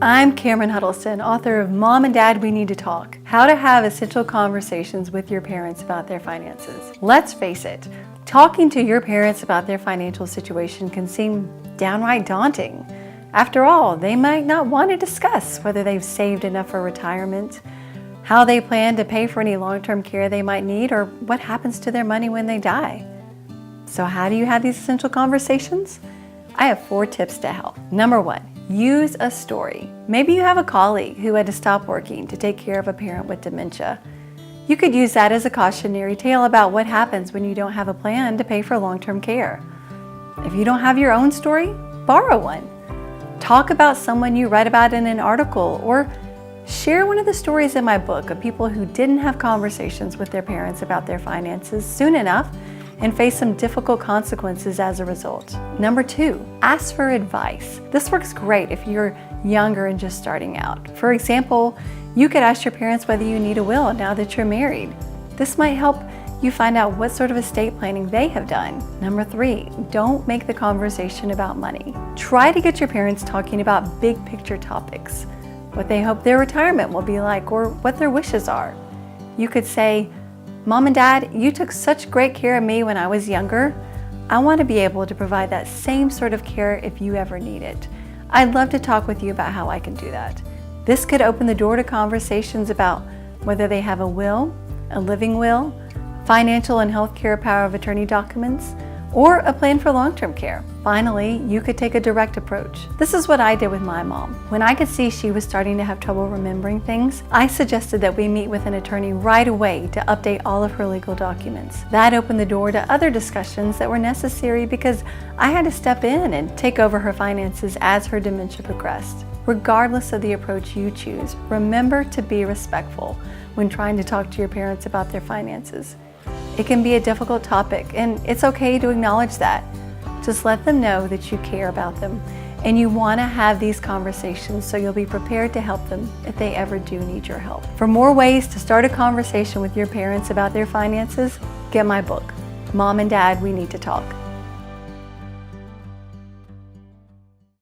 I'm Cameron Huddleston, author of Mom and Dad, We Need to Talk: How to Have Essential Conversations with Your Parents About Their Finances. Let's face it, talking to your parents about their financial situation can seem downright daunting. After all, they might not want to discuss whether they've saved enough for retirement, how they plan to pay for any long-term care they might need, or what happens to their money when they die. So how do you have these essential conversations? I have 4 tips to help. Number 1, use a story. Maybe you have a colleague who had to stop working to take care of a parent with dementia. You could use that as a cautionary tale about what happens when you don't have a plan to pay for long-term care. If you don't have your own story, borrow one. Talk about someone you read about in an article, or share one of the stories in my book of people who didn't have conversations with their parents about their finances soon enough and face some difficult consequences as a result. Number 2, ask for advice. This works great if you're younger and just starting out. For example, you could ask your parents whether you need a will now that you're married. This might help you find out what sort of estate planning they have done. Number 3, don't make the conversation about money. Try to get your parents talking about big picture topics, what they hope their retirement will be like, or what their wishes are. You could say, "Mom and Dad, you took such great care of me when I was younger. I want to be able to provide that same sort of care if you ever need it. I'd love to talk with you about how I can do that." This could open the door to conversations about whether they have a will, a living will, financial and healthcare power of attorney documents, or a plan for long-term care. Finally, you could take a direct approach. This is what I did with my mom. When I could see she was starting to have trouble remembering things, I suggested that we meet with an attorney right away to update all of her legal documents. That opened the door to other discussions that were necessary because I had to step in and take over her finances as her dementia progressed. Regardless of the approach you choose, remember to be respectful when trying to talk to your parents about their finances. It can be a difficult topic, and it's okay to acknowledge that. Just let them know that you care about them and you want to have these conversations so you'll be prepared to help them if they ever do need your help. For more ways to start a conversation with your parents about their finances, get my book, Mom and Dad, We Need to Talk.